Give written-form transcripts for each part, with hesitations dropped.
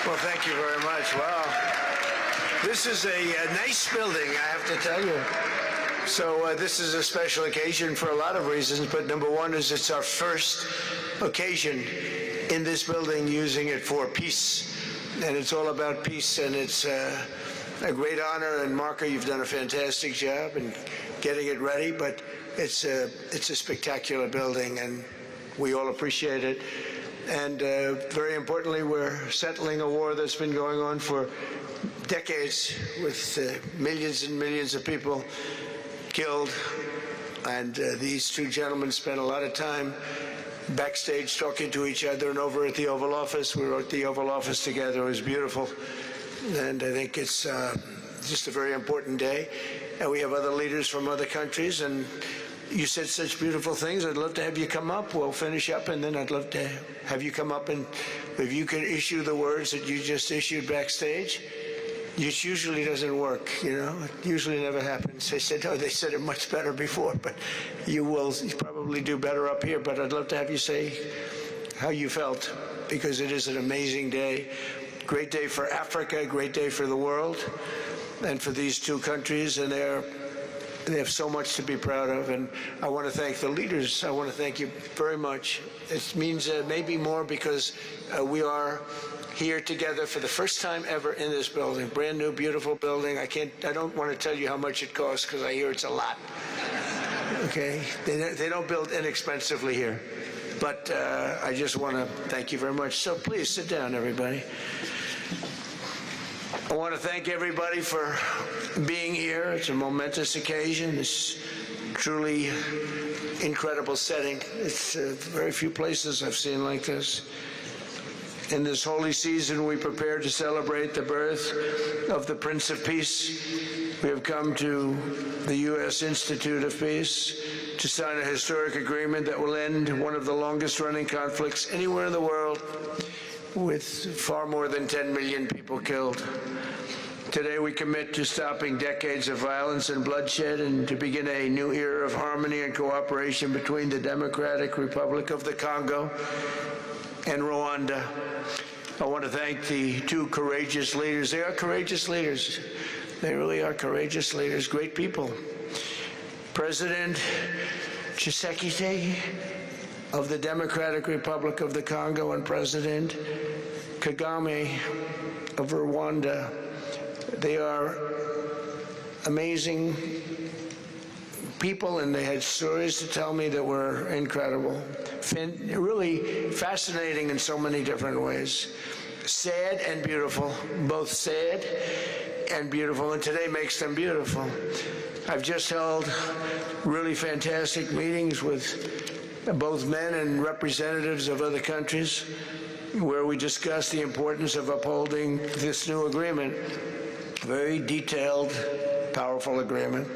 Well, thank you very much. Wow. This is a nice building, I have to tell you. So this is a special occasion for a lot of reasons, but number one is it's our first occasion in this building using it for peace. And it's all about peace, and it's a great honor. And Marco, you've done a fantastic job in getting it ready, but it's a spectacular building, and we all appreciate it. And very importantly, we're settling a war that's been going on for decades with millions and millions of people killed. And these two gentlemen spent a lot of time backstage talking to each other, and over at the Oval Office. We were at the Oval Office together. It was beautiful. And I think it's just a very important day. And we have other leaders from other countries, and you said such beautiful things. I'd love to have you come up. We'll finish up, and then I'd love to have you come up, and if you could issue the words that you just issued backstage. It usually doesn't work, you know. It usually never happens. They said, oh, they said it much better before, but you will probably do better up here. But I'd love to have you say how you felt, because it is an amazing day. Great day for Africa, great day for the world, and for these two countries, and they have so much to be proud of. And I want to thank the leaders. I want to thank you very much. It means maybe more because we are here together for the first time ever in this building. Brand new, beautiful building. I don't want to tell you how much it costs, because I hear it's a lot. Okay? They don't build inexpensively here. But I just want to thank you very much. So please sit down, everybody. I want to thank everybody for being here. It's a momentous occasion. It's truly incredible setting. It's very few places I've seen like this. In this holy season, we prepare to celebrate the birth of the Prince of Peace. We have come to the U.S. Institute of Peace to sign a historic agreement that will end one of the longest-running conflicts anywhere in the world, with far more than 10 million people killed. Today, we commit to stopping decades of violence and bloodshed and to begin a new era of harmony and cooperation between the Democratic Republic of the Congo and Rwanda. I want to thank the two courageous leaders. They are courageous leaders. They really are courageous leaders, great people. President Tshisekedi of the Democratic Republic of the Congo and President Kagame of Rwanda. They are amazing people, and they had stories to tell me that were incredible. Really fascinating in so many different ways. Sad and beautiful, both sad and beautiful, and today makes them beautiful. I've just held really fantastic meetings with both men and representatives of other countries, where we discussed the importance of upholding this new agreement. Very detailed, powerful agreement.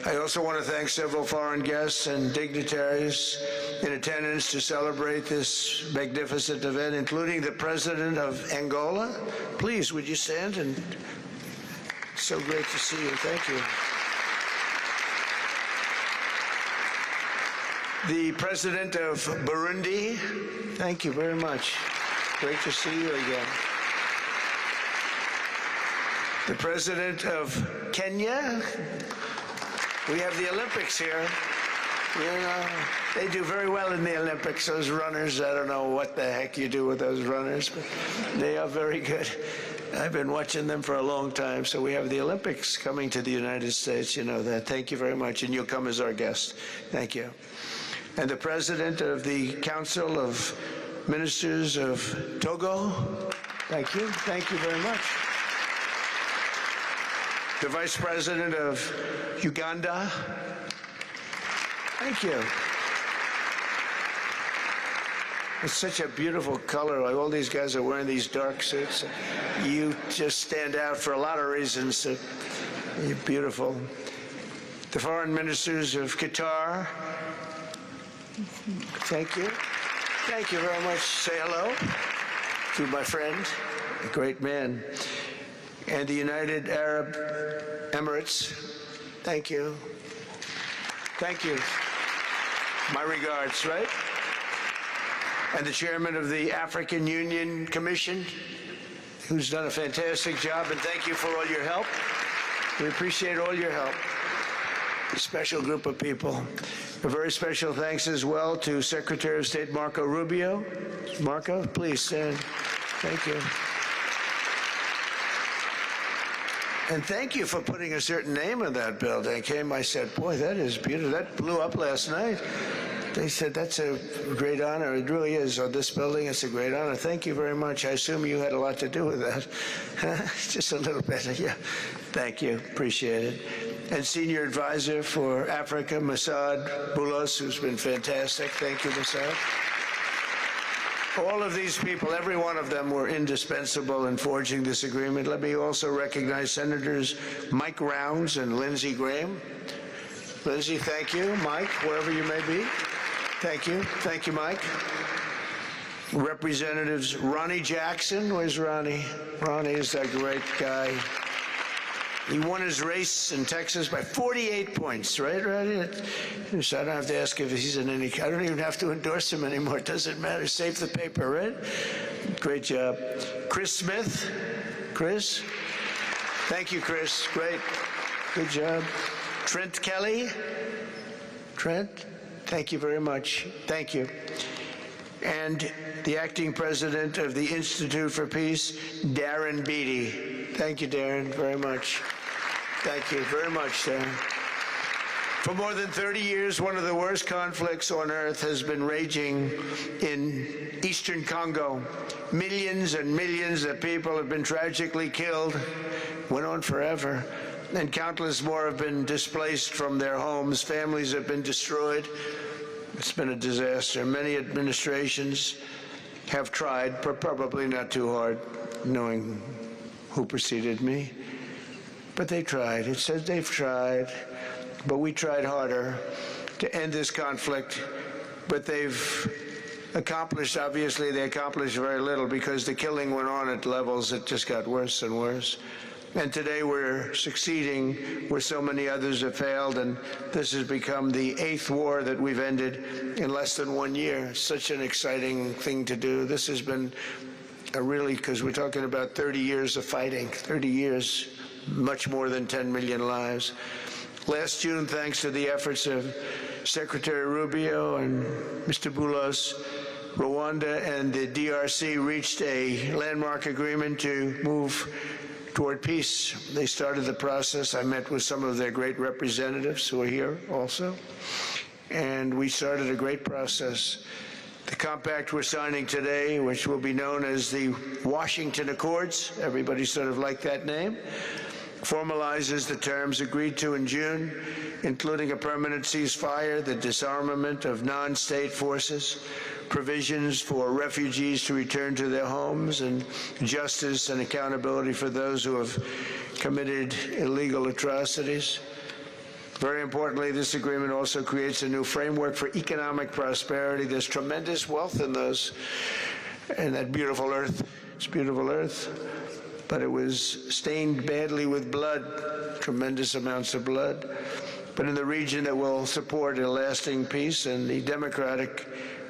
I also want to thank several foreign guests and dignitaries in attendance to celebrate this magnificent event, including the President of Angola. Please, would you stand? And so great to see you. Thank you. The President of Burundi. Thank you very much. Great to see you again. The President of Kenya. We have the Olympics here. You know, they do very well in the Olympics, those runners. I don't know what the heck you do with those runners, but they are very good. I've been watching them for a long time. So we have the Olympics coming to the United States. You know that. Thank you very much. And you'll come as our guest. Thank you. And the President of the Council of Ministers of Togo. Thank you. Thank you very much. The Vice President of Uganda. Thank you. It's such a beautiful color. Like all these guys are wearing these dark suits. You just stand out for a lot of reasons. You're beautiful. The Foreign Ministers of Qatar. Thank you. Thank you very much. Say hello to my friend, a great man. And the United Arab Emirates. Thank you. Thank you. My regards, right? And the Chairman of the African Union Commission. who's done a fantastic job, and thank you for all your help. We appreciate all your help. A special group of people. A very special thanks as well to Secretary of State Marco Rubio. Marco, please stand. Thank you. And thank you for putting a certain name on that building. I said, boy, that is beautiful. That blew up last night. They said, that's a great honor. It really is. On this building, it's a great honor. Thank you very much. I assume you had a lot to do with that. Just a little bit. Yeah. Thank you. Appreciate it. And Senior Advisor for Africa, Masad Boulos, who's been fantastic. Thank you, Masad. All of these people, every one of them were indispensable in forging this agreement. Let me also recognize Senators Mike Rounds and Lindsey Graham. Lindsey, thank you. Mike, wherever you may be. Thank you. Thank you, Mike. Representatives Ronnie Jackson. Where's Ronnie? Ronnie is that great guy. He won his race in Texas by 48 points, right, Ronnie? So I don't have to ask if he's in any, I don't even have to endorse him anymore. It doesn't matter. Save the paper, right? Great job. Chris Smith. Chris? Thank you, Chris. Great. Good job. Trent Kelly. Trent? Thank you very much. Thank you. And the acting president of the Institute for Peace, Darren Beatty. Thank you, Darren, very much. Thank you very much, Darren. For more than 30 years, one of the worst conflicts on earth has been raging in eastern Congo. Millions and millions of people have been tragically killed, went on forever, and countless more have been displaced from their homes. Families have been destroyed. It's been a disaster. Many administrations have tried, but probably not too hard, knowing who preceded me. But they tried. It says they've tried, but we tried harder to end this conflict. But they've accomplished, obviously, they accomplished very little because the killing went on at levels that just got worse and worse. And today we're succeeding where so many others have failed, and this has become the 8th war that we've ended in less than 1 year. Such an exciting thing to do. This has been a really, because we're talking about 30 years of fighting, 30 years, much more than 10 million lives. Last June, thanks to the efforts of Secretary Rubio and Mr. Boulos, Rwanda and the DRC reached a landmark agreement to move toward peace. They started the process. I met with some of their great representatives who are here also, and we started a great process. The compact we're signing today, which will be known as the Washington Accords, everybody sort of liked that name, formalizes the terms agreed to in June, including a permanent ceasefire, the disarmament of non-state forces, provisions for refugees to return to their homes, and justice and accountability for those who have committed illegal atrocities. Very importantly, this agreement also creates a new framework for economic prosperity. There's tremendous wealth in that beautiful earth. It's beautiful earth, but it was stained badly with blood, tremendous amounts of blood. But in the region that will support a lasting peace, and the Democratic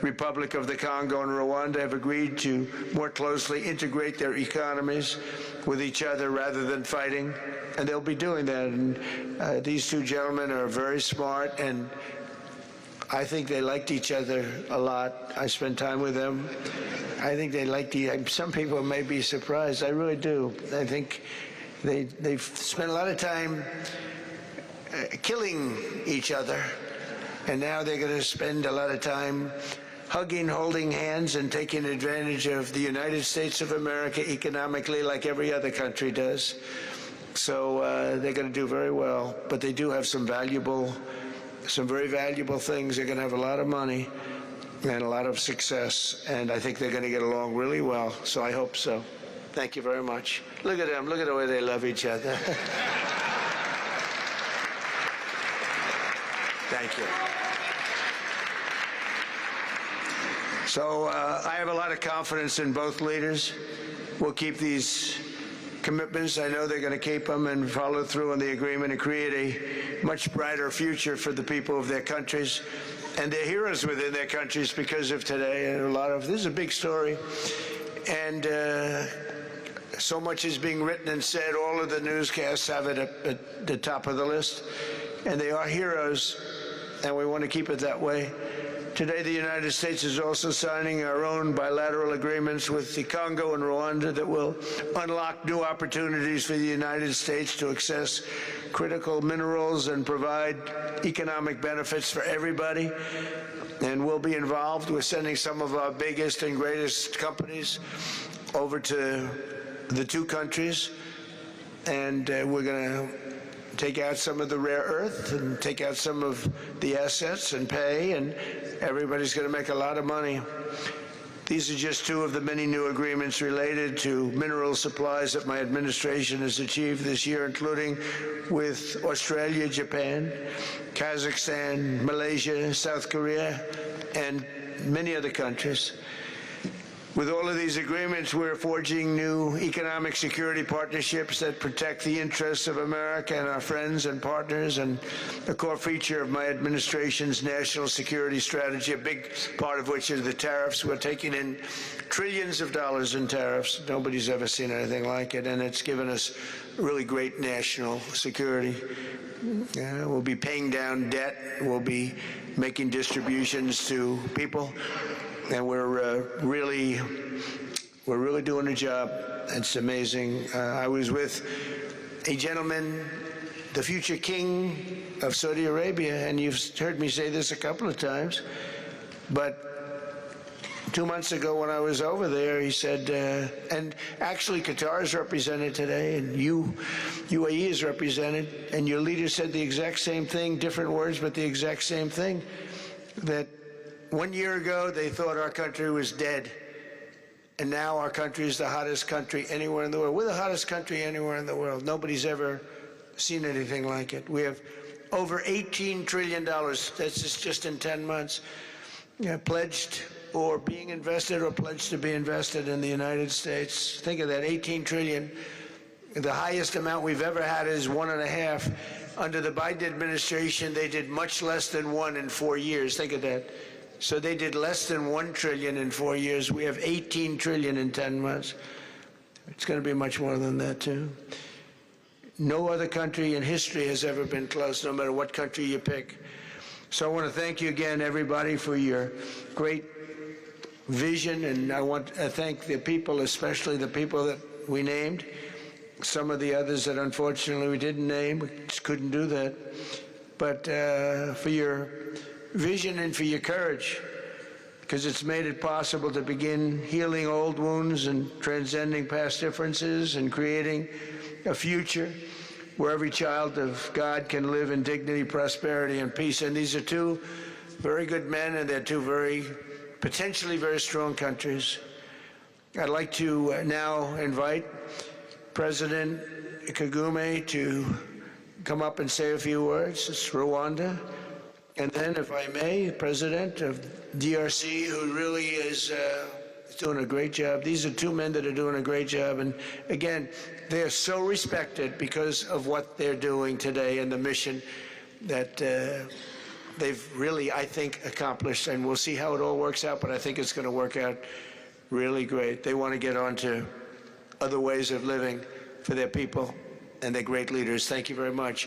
Republic of the Congo and Rwanda have agreed to more closely integrate their economies with each other rather than fighting, and they'll be doing that. And these two gentlemen are very smart, and I think they liked each other a lot. I spent time with them. I think they liked some people may be surprised. I really do. I think they've spent a lot of time killing each other, and now they're going to spend a lot of time hugging, holding hands, and taking advantage of the United States of America economically like every other country does. So they're going to do very well, but they do have some very valuable things. They're going to have a lot of money and a lot of success, and I think they're going to get along really well, so I hope so. Thank you very much. Look at them. Look at the way they love each other. Thank you. So I have a lot of confidence in both leaders. We'll keep these commitments. I know they're going to keep them and follow through on the agreement and create a much brighter future for the people of their countries. And they're heroes within their countries because of today. And this is a big story. And So much is being written and said. All of the newscasts have it at the top of the list. And they are heroes, and we want to keep it that way. Today, the United States is also signing our own bilateral agreements with the Congo and Rwanda that will unlock new opportunities for the United States to access critical minerals and provide economic benefits for everybody. And we'll be involved. We're sending some of our biggest and greatest companies over to the two countries, and we're going to take out some of the rare earth and take out some of the assets and pay, and everybody's going to make a lot of money. These are just two of the many new agreements related to mineral supplies that my administration has achieved this year, including with Australia, Japan, Kazakhstan, Malaysia, South Korea, and many other countries. With all of these agreements, we're forging new economic security partnerships that protect the interests of America and our friends and partners, and a core feature of my administration's national security strategy, a big part of which is the tariffs. We're taking in trillions of dollars in tariffs. Nobody's ever seen anything like it, and it's given us really great national security. We'll be paying down debt. We'll be making distributions to people. And we're really doing a job. It's amazing. I was with a gentleman, the future king of Saudi Arabia, and you've heard me say this a couple of times, but 2 months ago when I was over there, he said, and actually Qatar is represented today, and UAE is represented, and your leader said the exact same thing, different words, but the exact same thing, that 1 year ago, they thought our country was dead, and now our country is the hottest country anywhere in the world. We're the hottest country anywhere in the world. Nobody's ever seen anything like it. We have over $18 trillion, that's just in 10 months, pledged or being invested or pledged to be invested in the United States. Think of that, 18 trillion. The highest amount we've ever had is 1.5. Under the Biden administration, they did much less than 1 in 4 years. Think of that. So they did less than 1 trillion in 4 years. We have 18 trillion in 10 months. It's going to be much more than that, too. No other country in history has ever been close, no matter what country you pick. So I want to thank you again, everybody, for your great vision, and I want to thank the people, especially the people that we named. Some of the others that unfortunately we didn't name, we just couldn't do that. But for your vision and for your courage, because it's made it possible to begin healing old wounds and transcending past differences and creating a future where every child of God can live in dignity, prosperity, and peace. And these are two very good men, and they're two potentially very strong countries. I'd like to now invite President Kagame to come up and say a few words. It's Rwanda. And then, if I may, President of DRC, who really is doing a great job. These are two men that are doing a great job. And again, they are so respected because of what they're doing today and the mission that they've really, I think, accomplished. And we'll see how it all works out, but I think it's going to work out really great. They want to get on to other ways of living for their people, and they're great leaders. Thank you very much.